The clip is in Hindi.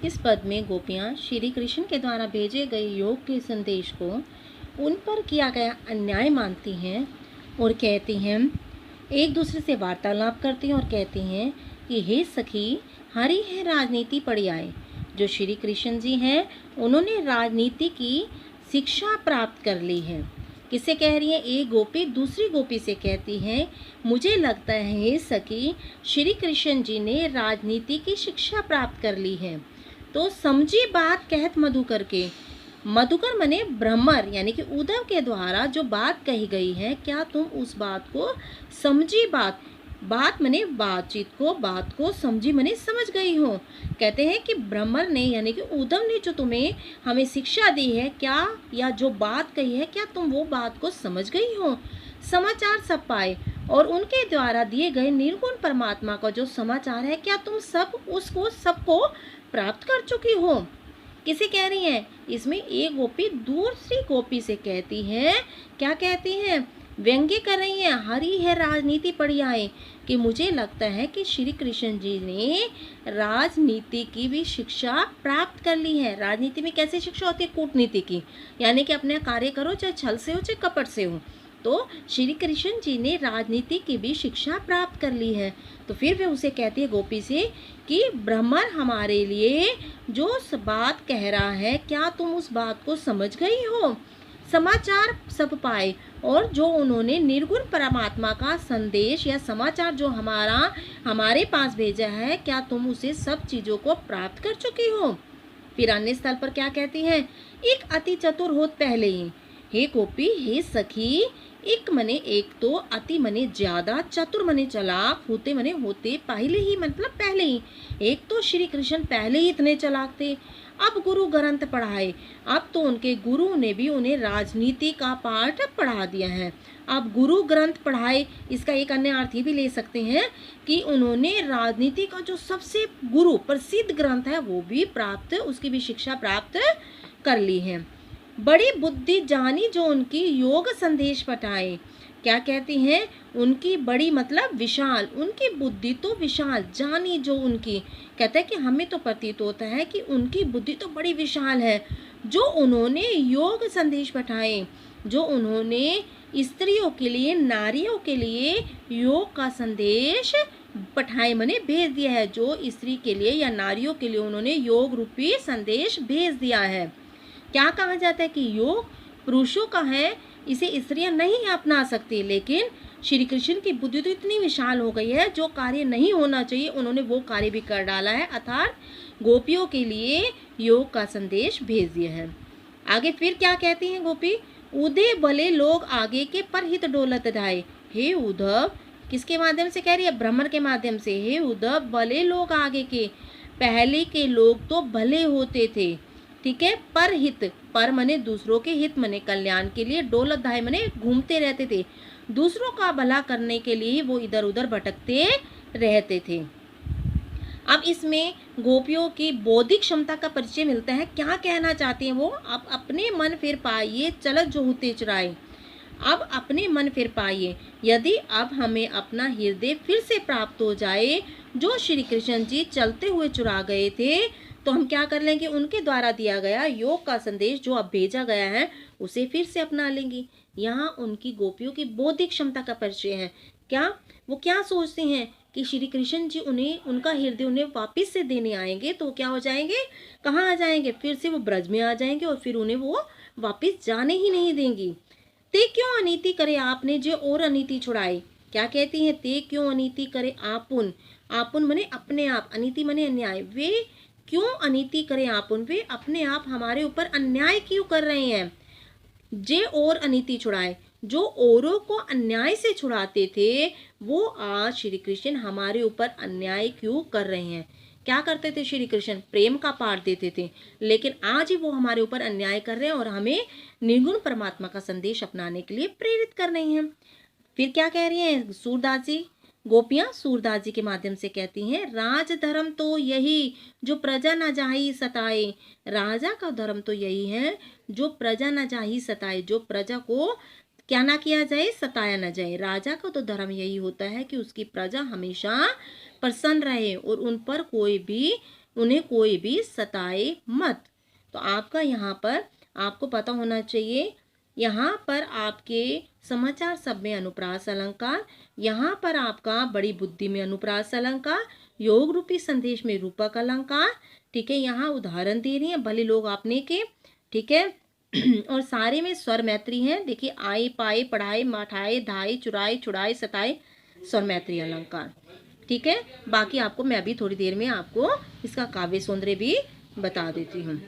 इस पद में गोपियाँ श्री कृष्ण के द्वारा भेजे गए योग के संदेश को उन पर किया गया अन्याय मानती हैं और कहती हैं, एक दूसरे से वार्तालाप करती हैं और कहती हैं कि हे सखी, हरी है राजनीति पड़ी आए। जो श्री कृष्ण जी हैं उन्होंने राजनीति की शिक्षा प्राप्त कर ली है। किससे कह रही है? एक गोपी दूसरी गोपी से कहती है, मुझे लगता है हे सखी, श्री कृष्ण जी ने राजनीति की शिक्षा प्राप्त कर ली है। तो समझी बात कहत मधुकर के। मधुकर मने भ्रमर यानी कि उद्धव के द्वारा जो बात कही गई है, क्या तुम उस बात को समझी? बात मने बातचीत को, बात को समझी मने समझ गई हो। कहते हैं कि भ्रमर ने यानी कि उद्धव ने जो तुम्हें हमें शिक्षा दी है, क्या या जो बात कही है, क्या तुम वो बात को समझ गई हो? समाचार सब पाए और उनके द्वारा दिए गए निर्गुण परमात्मा का जो समाचार है, क्या तुम सबको प्राप्त कर चुकी हो? किसे कह रही है? इसमें एक गोपी दूसरी गोपी से कहती है, क्या कहती है? व्यंग्य कर रही है, हरी है राजनीति पड़ी आए, कि मुझे लगता है कि श्री कृष्ण जी ने राजनीति की भी शिक्षा प्राप्त कर ली है। राजनीति में कैसे शिक्षा होती है? कूटनीति की, यानी कि अपने कार्य करो चाहे छल से हो चाहे कपट से हो। तो श्री कृष्ण जी ने राजनीति की भी शिक्षा प्राप्त कर ली है। तो फिर वे उसे कहती है गोपी से कि भ्रमर हमारे लिए जो बात कह रहा है, क्या तुम उस बात को समझ गई हो? समाचार सब पाए और जो उन्होंने निर्गुण परमात्मा का संदेश या समाचार जो हमारे पास भेजा है, क्या तुम उसे सब चीजों को प्राप्त कर चुकी हो? फिर अन्य स्थल पर क्या कहती हैं? एक अति चतुर होत पहले ही। हे गोपी, हे सखी, एक मने एक तो, अति मने ज्यादा, चतुर मने चालाक, होते मने होते, पहले ही मतलब पहले ही। एक तो श्री कृष्ण पहले ही इतने चालाक थे। अब गुरु ग्रंथ पढ़ाए, अब तो उनके गुरु ने भी उन्हें राजनीति का पाठ पढ़ा दिया है। अब गुरु ग्रंथ पढ़ाए, इसका एक अन्य अर्थ भी ले सकते हैं कि उन्होंने राजनीति का जो सबसे गुरु प्रसिद्ध ग्रंथ है वो भी प्राप्त, उसकी भी शिक्षा प्राप्त कर ली है। बड़ी बुद्धि जानी जो उनकी योग संदेश पठाए। क्या कहती हैं? उनकी बड़ी मतलब विशाल, उनकी बुद्धि तो विशाल, जानी जो उनकी, कहते हैं कि हमें तो प्रतीत होता है कि उनकी बुद्धि तो बड़ी विशाल है। जो उन्होंने योग संदेश पठाए, जो उन्होंने स्त्रियों के लिए, नारियों के लिए योग का संदेश पठाए मने भेज दिया है। जो स्त्री के लिए या नारियों के लिए उन्होंने योग रूपी संदेश भेज दिया है। क्या कहा जाता है कि योग पुरुषों का है, इसे स्त्रियां नहीं अपना सकती, लेकिन श्री कृष्ण की बुद्धि तो इतनी विशाल हो गई है, जो कार्य नहीं होना चाहिए उन्होंने वो कार्य भी कर डाला है, अर्थात गोपियों के लिए योग का संदेश भेज दिया है। आगे फिर क्या कहती हैं गोपी? उदय भले लोग आगे के पर हित डोलत धाये। हे उद्धव, किसके माध्यम से कह रही है? भ्रमर के माध्यम से। हे उद्धव, भले लोग आगे के, पहले के लोग तो भले होते थे, ठीक है। पर हित, पर मने दूसरों के, हित मने कल्याण के लिए, डोलत धाय मने घूमते रहते थे, दूसरों का भला करने के लिए वो इधर उधर भटकते रहते थे। अब इसमें गोपियों की बौद्धिक क्षमता का परिचय मिलता है। क्या कहना चाहती हैं वो? अब अपने मन फिर पाइए, चलत जो होते चुराए। अब अपने मन फिर पाइए, यदि अब हमें अपना हृदय फिर से प्राप्त हो जाए, जो श्री कृष्ण जी चलते हुए चुरा गए थे, तो हम क्या कर लेंगे? उनके द्वारा दिया गया योग का संदेश जो अब भेजा गया है, उसे फिर से अपना लेंगी। यहाँ उनकी गोपियों की बौद्धिक क्षमता का परिचय है। क्या वो क्या सोचते हैं कि श्री कृष्ण जी उन्हें, उनका हृदय उन्हें वापिस से देने आएंगे, तो क्या हो जाएंगे? कहाँ आ जाएंगे? फिर से वो ब्रज में आ जाएंगे और फिर उन्हें वो वापिस जाने ही नहीं देंगी। ते क्यों अनीति करे आपने जो और अनीति छुड़ाई। क्या कहती हैं? ते क्यों अनीति करे आपुन, आपुन मने अपने आप, अनीति मने अन्याय। वे क्यों अनीति करें आपुन, वे अपने आप हमारे ऊपर अन्याय क्यों कर रहे हैं? जे और अनीति छुड़ाए, जो औरों को अन्याय से छुड़ाते थे, वो आज श्री कृष्ण हमारे ऊपर अन्याय क्यों कर रहे हैं? क्या करते थे श्री कृष्ण? प्रेम का पाठ देते थे, लेकिन आज ही वो हमारे ऊपर अन्याय कर रहे हैं और हमें निर्गुण परमात्मा का संदेश अपनाने के लिए प्रेरित कर रही हैं। फिर क्या कह रही हैं सूरदास जी? गोपियां सूरदास जी के माध्यम से कहती हैं, राज धर्म तो यही जो प्रजा न जाही सताए। राजा का धर्म तो यही है जो प्रजा न जाही सताए, जो प्रजा को क्या ना किया जाए? सताया न जाए। राजा का तो धर्म यही होता है कि उसकी प्रजा हमेशा प्रसन्न रहे और उन पर कोई भी उन्हें कोई भी सताए मत। तो आपका यहाँ पर आपको पता होना चाहिए, यहाँ पर आपके समाचार शब्द में अनुप्रास अलंकार, यहाँ पर आपका बड़ी बुद्धि में अनुप्रास अलंकार, योग रूपी संदेश में रूपक अलंकार, ठीक है। यहाँ उदाहरण दे रही है भले लोग आपने के, ठीक है। और सारे में स्वर मैत्री हैं, देखिए आए पाए पढ़ाए मठाए धाए चुराए छुड़ाए सताए, स्वर मैत्री अलंकार, ठीक है। बाकी आपको मैं भी थोड़ी देर में आपको इसका काव्य सौंदर्य भी बता देती हूँ।